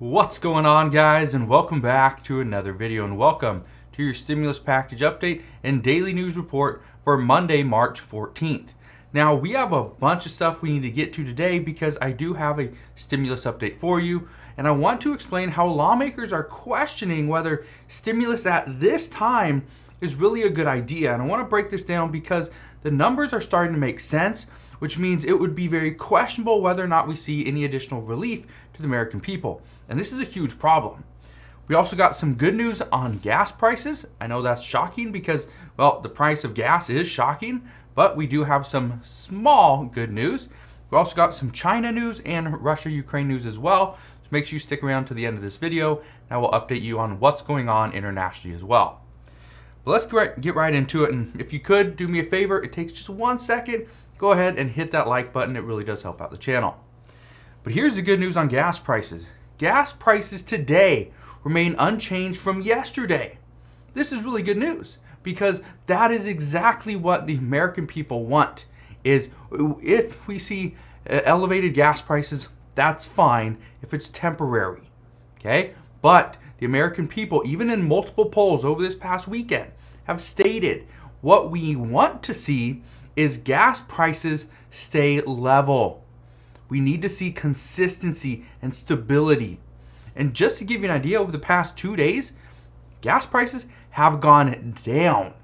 What's going on, guys, and welcome back to another video, and welcome to your stimulus package update and daily news report for Monday, March 14th. Now, we have a bunch of stuff we need to get to today because I do have a stimulus update for you, and I want to explain how lawmakers are questioning whether stimulus at this time is really a good idea. And I want to break this down because the numbers are starting to make sense, which means it would be very questionable whether or not we see any additional relief to the American people. And this is a huge problem. We also got some good news on gas prices. I know that's shocking because, well, the price of gas is shocking, but we do have some small good news. We also got some China news and Russia-Ukraine news as well. So make sure you stick around to the end of this video, and I will update you on what's going on internationally as well. But let's get right into it. And if you could, do me a favor, it takes just 1 second. Go ahead and hit that like button. It really does help out the channel. But here's the good news on gas prices. Gas prices today remain unchanged from yesterday. This is really good news because that is exactly what the American people want. Is if we see elevated gas prices, that's fine if it's temporary. Okay? But the American people, even in multiple polls over this past weekend, have stated what we want to see is gas prices stay level. We need to see consistency and stability. And just to give you an idea, over the past 2 days, gas prices have gone down.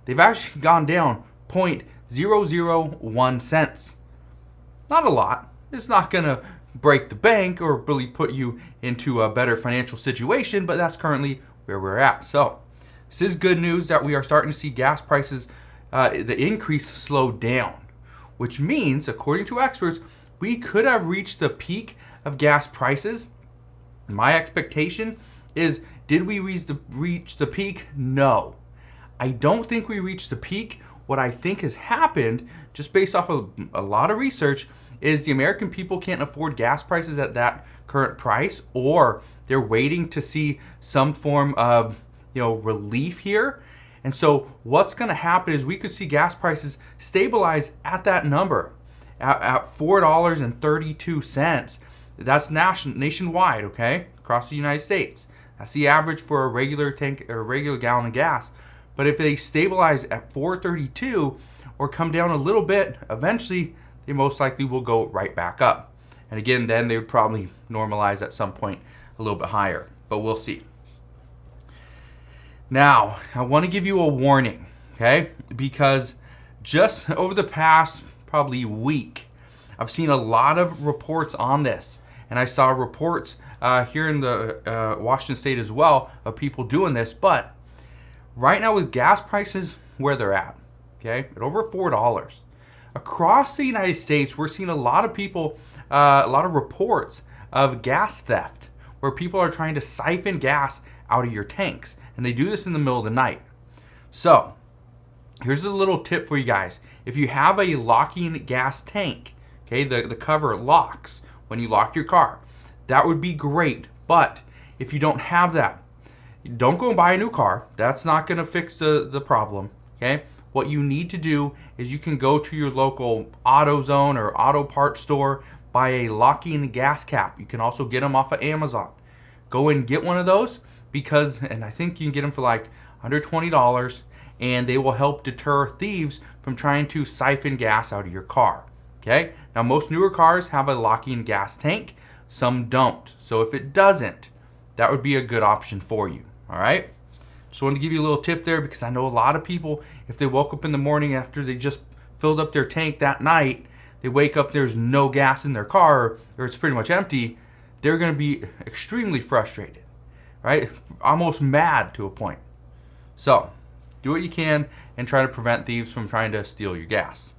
They've actually gone down 0.001 cents. Not a lot. It's not going to break the bank or really put you into a better financial situation, but that's currently where we're at. So this is good news that we are starting to see gas prices, the increase slow down, which means, according to experts, we could have reached the peak of gas prices. My expectation is, did we reach the peak? No. I don't think we reached the peak. What I think has happened, just based off of a lot of research, is the American people can't afford gas prices at that current price, or they're waiting to see some form of relief here. And so what's going to happen is we could see gas prices stabilize at that number, at $4.32. That's nationwide, okay, across the United States. That's the average for a regular tank or a regular gallon of gas. But if they stabilize at $4.32 or come down a little bit, eventually they most likely will go right back up. And again, then they would probably normalize at some point a little bit higher, but we'll see. Now, I want to give you a warning, okay? Because just over the past probably week, I've seen a lot of reports on this. And I saw reports here in the Washington State as well of people doing this. But right now with gas prices where they're at, okay, at over $4, across the United States, we're seeing a lot of people, a lot of reports of gas theft, where people are trying to siphon gas out of your tanks. And they do this in the middle of the night. So here's a little tip for you guys. If you have a locking gas tank, okay, the cover locks when you lock your car, that would be great. But if you don't have that, don't go and buy a new car. That's not going to fix the problem, okay? What you need to do is you can go to your local AutoZone or auto parts store, buy a locking gas cap. You can also get them off of Amazon. Go and get one of those and I think you can get them for like under $20, and they will help deter thieves from trying to siphon gas out of your car. Okay? Now, most newer cars have a locking gas tank. Some don't. So if it doesn't, that would be a good option for you. All right? Just wanted to give you a little tip there because I know a lot of people, if they woke up in the morning after they just filled up their tank that night, they wake up, there's no gas in their car, or it's pretty much empty, they're going to be extremely frustrated. Right? Almost mad to a point. So, do what you can and try to prevent thieves from trying to steal your gas.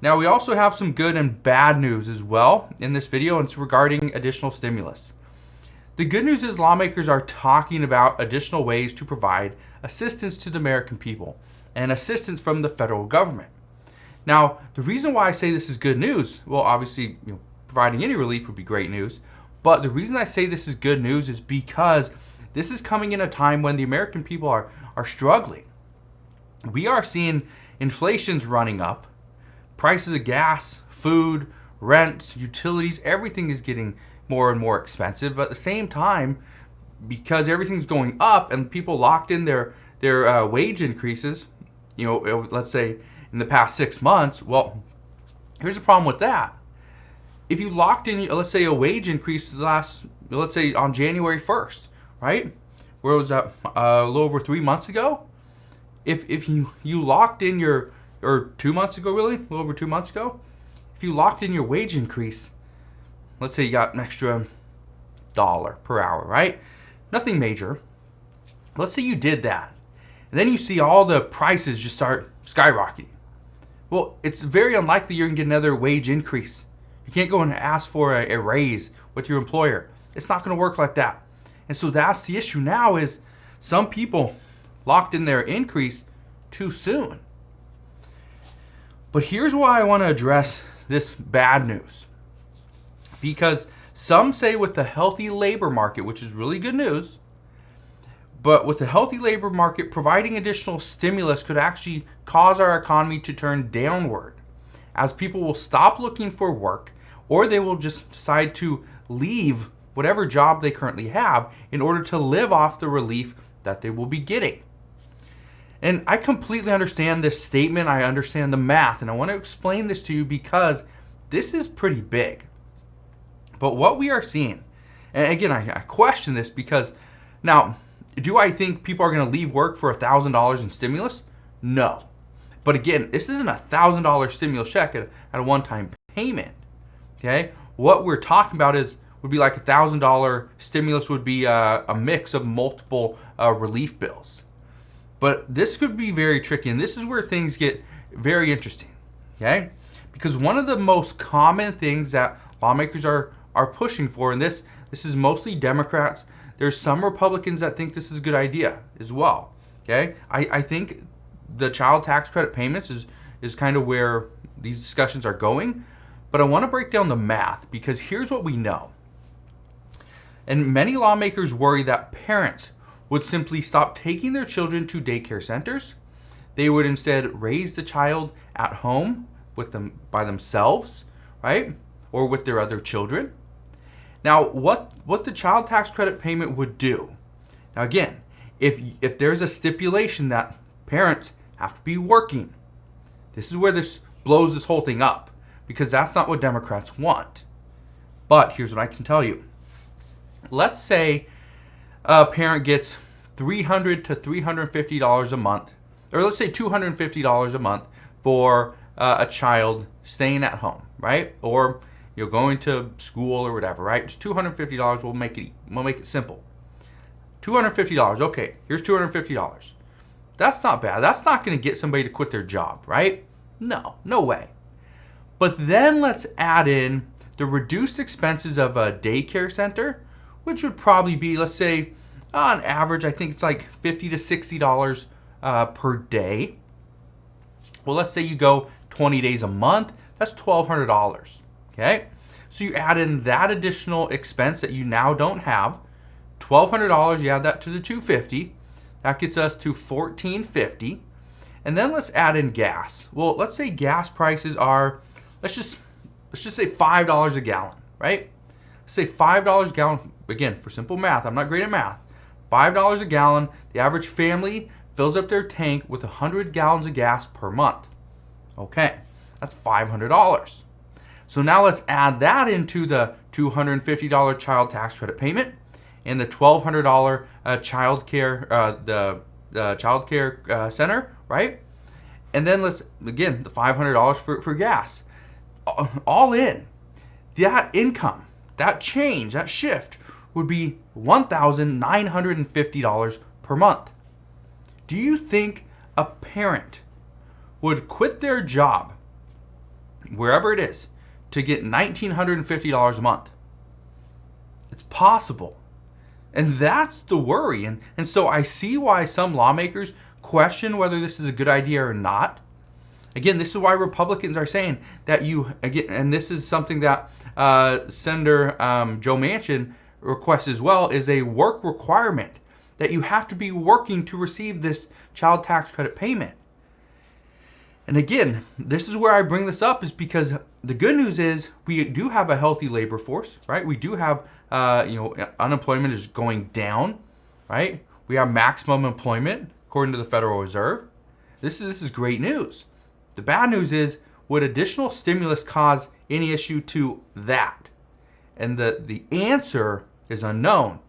Now, we also have some good and bad news as well in this video, and it's regarding additional stimulus. The good news is lawmakers are talking about additional ways to provide assistance to the American people and assistance from the federal government. Now, the reason why I say this is good news, well, obviously, providing any relief would be great news. But the reason I say this is good news is because this is coming in a time when the American people are struggling. We are seeing inflation's running up. Prices of gas, food, rents, utilities, everything is getting more and more expensive. But at the same time, because everything's going up and people locked in their wage increases, let's say in the past 6 months, well, here's the problem with that. If you locked in, let's say, a wage increase let's say on January 1st, right? Where was that a little over 3 months ago? If you locked in or 2 months ago, really, a little over 2 months ago, if you locked in your wage increase, let's say you got an extra $1 per hour, right? Nothing major. Let's say you did that. And then you see all the prices just start skyrocketing. Well, it's very unlikely you're going to get another wage increase. You can't go and ask for a raise with your employer. It's not going to work like that. And so that's the issue now is some people locked in their increase too soon. But here's why I want to address this bad news. Because some say with the healthy labor market, which is really good news, but with the healthy labor market, providing additional stimulus could actually cause our economy to turn downward, as people will stop looking for work, or they will just decide to leave whatever job they currently have in order to live off the relief that they will be getting. And I completely understand this statement. I understand the math, and I want to explain this to you because this is pretty big. But what we are seeing, and again, I question this because now, do I think people are going to leave work for $1,000 in stimulus? No. But again, this isn't a $1,000 stimulus check at a one-time payment. Okay? What we're talking about would be like $1,000 stimulus would be a mix of multiple relief bills. But this could be very tricky, and this is where things get very interesting. Okay? Because one of the most common things that lawmakers are pushing for, and this is mostly Democrats. There's some Republicans that think this is a good idea as well. Okay? I think the child tax credit payments is kind of where these discussions are going. But I want to break down the math because here's what we know. And many lawmakers worry that parents would simply stop taking their children to daycare centers. They would instead raise the child at home with them by themselves, right? Or with their other children. Now, what the child tax credit payment would do. Now again, if there's a stipulation that parents have to be working, this is where this blows this whole thing up because that's not what Democrats want. But here's what I can tell you. Let's say a parent gets $300 to $350 a month, or let's say $250 a month for a child staying at home, right? Or you're going to school or whatever, right? Just $250. We'll make it simple. $250. Okay, here's $250. That's not bad. That's not going to get somebody to quit their job, right? No way. But then let's add in the reduced expenses of a daycare center, which would probably be, let's say, on average, I think it's like $50 to $60 per day. Well, let's say you go 20 days a month. That's $1,200. Okay, so you add in that additional expense that you now don't have, $1,200. You add that to the $250. That gets us to $1,450. And then let's add in gas. Well, let's say gas prices are, let's just say $5 a gallon, right? Say $5 a gallon. Again, for simple math, I'm not great at math. $5 a gallon. The average family fills up their tank with 100 gallons of gas per month. Okay, that's $500. So now let's add that into the $250 child tax credit payment and the $1,200 child care, the child care center, right? And then let's, again, the $500 for gas. All in, that income, that change, that shift would be $1,950 per month. Do you think a parent would quit their job, wherever it is, to get $1,950 a month? It's possible. And that's the worry. And so I see why some lawmakers question whether this is a good idea or not. Again, this is why Republicans are saying that and this is something that Senator Joe Manchin requests as well, is a work requirement that you have to be working to receive this child tax credit payment. And again, this is where I bring this up, is because the good news is we do have a healthy labor force, right? We do have, unemployment is going down, right? We have maximum employment according to the Federal Reserve. This is great news. The bad news is, would additional stimulus cause any issue to that? And the answer is unknown.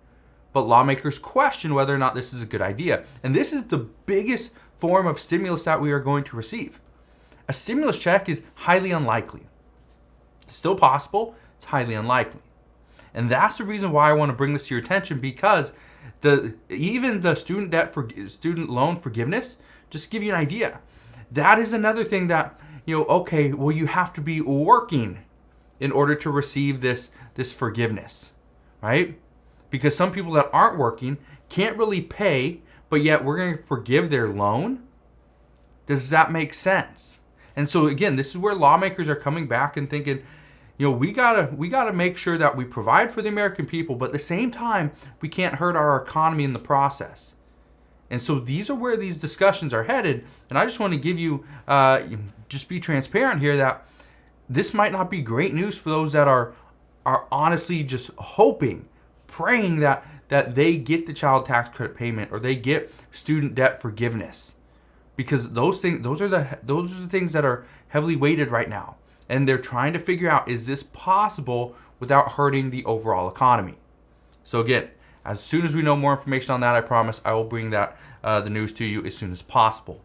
But lawmakers question whether or not this is a good idea. And this is the biggest form of stimulus that we are going to receive. A stimulus check is highly unlikely. Still possible, it's highly unlikely. And that's the reason why I want to bring this to your attention, because even the student loan forgiveness, just to give you an idea, that is another thing that, you have to be working in order to receive this forgiveness, right? Because some people that aren't working can't really pay, but yet we're going to forgive their loan. Does that make sense? And so again, this is where lawmakers are coming back and thinking, we gotta make sure that we provide for the American people, but at the same time, we can't hurt our economy in the process. And so these are where these discussions are headed. And I just want to give you, just be transparent here, that this might not be great news for those that are honestly just hoping, praying that they get the child tax credit payment or they get student debt forgiveness, because those are the things that are heavily weighted right now, and they're trying to figure out, is this possible without hurting the overall economy? So again, as soon as we know more information on that, I promise I will bring that the news to you as soon as possible.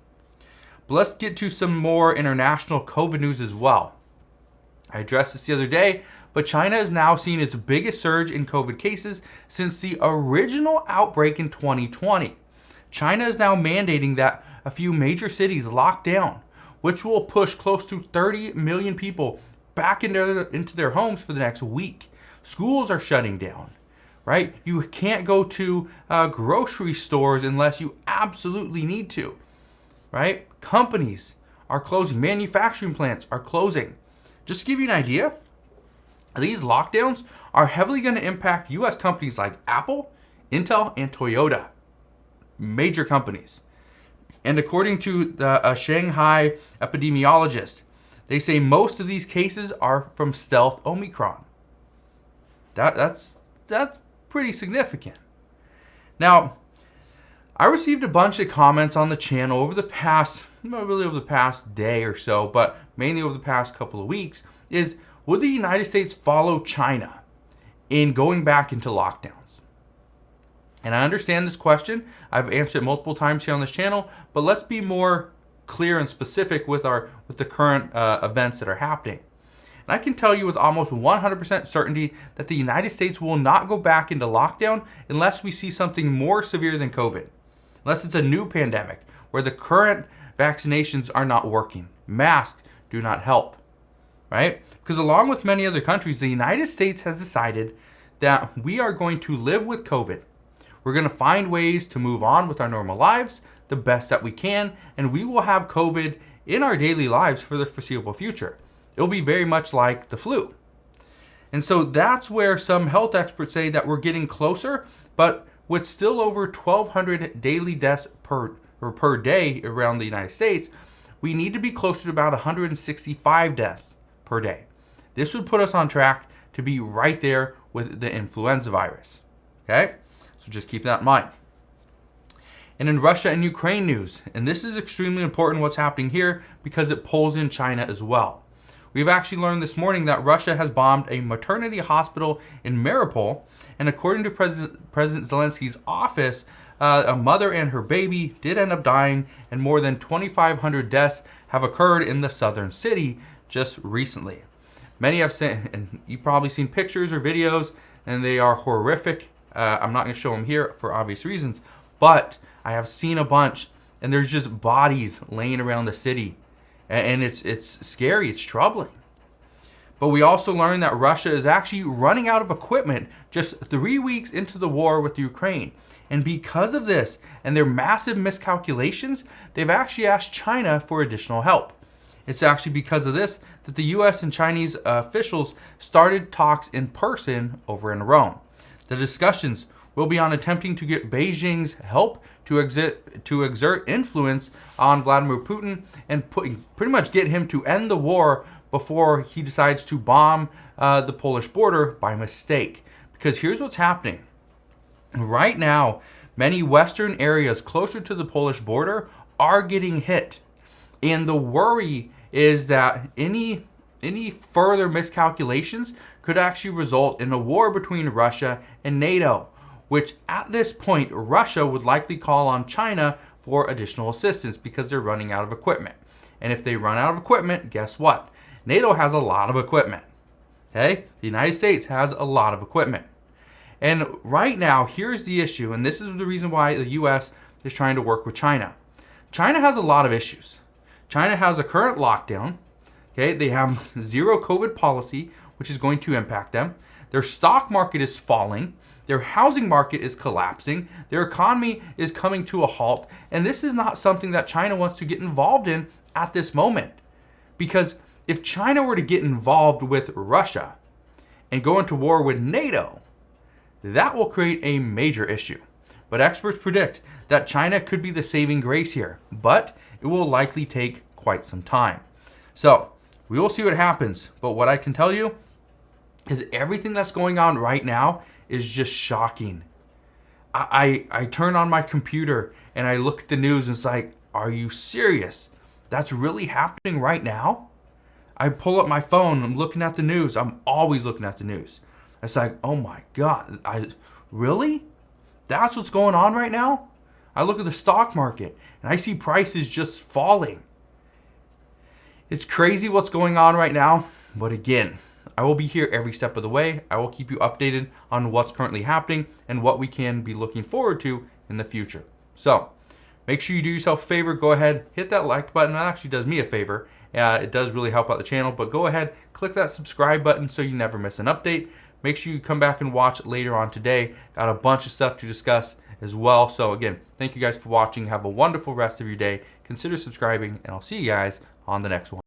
But let's get to some more international COVID news as well. I addressed this the other day, but China is now seeing its biggest surge in COVID cases since the original outbreak in 2020. China is now mandating that a few major cities lock down, which will push close to 30 million people back into their homes for the next week. Schools are shutting down, right? You can't go to grocery stores unless you absolutely need to, right? Companies are closing. Manufacturing plants are closing. Just to give you an idea, these lockdowns are heavily going to impact U.S. companies like Apple, Intel, and Toyota. Major companies. And according to a Shanghai epidemiologist, they say most of these cases are from stealth Omicron. That's pretty significant. Now, I received a bunch of comments on the channel over the past day or so, but mainly over the past couple of weeks, is would the United States follow China in going back into lockdowns? And I understand this question. I've answered it multiple times here on this channel, but let's be more clear and specific with the current events that are happening. And I can tell you with almost 100% certainty that the United States will not go back into lockdown unless we see something more severe than COVID. Unless it's a new pandemic where the current vaccinations are not working. Masks do not help, right? Because along with many other countries, the United States has decided that we are going to live with COVID. We're going to find ways to move on with our normal lives the best that we can, and we will have COVID in our daily lives for the foreseeable future. It'll be very much like the flu. And so that's where some health experts say that we're getting closer, but with still over 1,200 daily deaths per day around the United States, we need to be closer to about 165 deaths per day. This would put us on track to be right there with the influenza virus. Okay? So just keep that in mind. And in Russia and Ukraine news, and this is extremely important what's happening here because it pulls in China as well. We've actually learned this morning that Russia has bombed a maternity hospital in Mariupol, and according to President Zelensky's office, a mother and her baby did end up dying, and more than 2,500 deaths have occurred in the southern city just recently. Many have seen, and you've probably seen pictures or videos, and they are horrific. I'm not going to show them here for obvious reasons, but I have seen a bunch, and there's just bodies laying around the city, and it's scary, it's troubling. But we also learned that Russia is actually running out of equipment just 3 weeks into the war with Ukraine. And because of this and their massive miscalculations, they've actually asked China for additional help. It's actually because of this that the U.S. and Chinese officials started talks in person over in Rome. The discussions will be on attempting to get Beijing's help to exert influence on Vladimir Putin and pretty much get him to end the war before he decides to bomb the Polish border by mistake. Because here's what's happening. Right now, many western areas closer to the Polish border are getting hit. And the worry is that any further miscalculations could actually result in a war between Russia and NATO, which at this point, Russia would likely call on China for additional assistance because they're running out of equipment. And if they run out of equipment, guess what? NATO has a lot of equipment. Okay? The United States has a lot of equipment. And right now, here's the issue, and this is the reason why the U.S. is trying to work with China. China has a lot of issues. China has a current lockdown. Okay, they have zero COVID policy, which is going to impact them. Their stock market is falling. Their housing market is collapsing. Their economy is coming to a halt. And this is not something that China wants to get involved in at this moment. Because if China were to get involved with Russia and go into war with NATO, that will create a major issue. But experts predict that China could be the saving grace here, but it will likely take quite some time. So we will see what happens. But what I can tell you is everything that's going on right now is just shocking. I turn on my computer and I look at the news and it's like, are you serious? That's really happening right now? I pull up my phone, I'm looking at the news. I'm always looking at the news. It's like, oh my God, really? That's what's going on right now? I look at the stock market and I see prices just falling. It's crazy what's going on right now, but again, I will be here every step of the way. I will keep you updated on what's currently happening and what we can be looking forward to in the future. So make sure you do yourself a favor. Go ahead, hit that like button. That actually does me a favor. It does really help out the channel, but go ahead, click that subscribe button so you never miss an update. Make sure you come back and watch later on today. Got a bunch of stuff to discuss as well. So again, thank you guys for watching. Have a wonderful rest of your day. Consider subscribing, and I'll see you guys on the next one.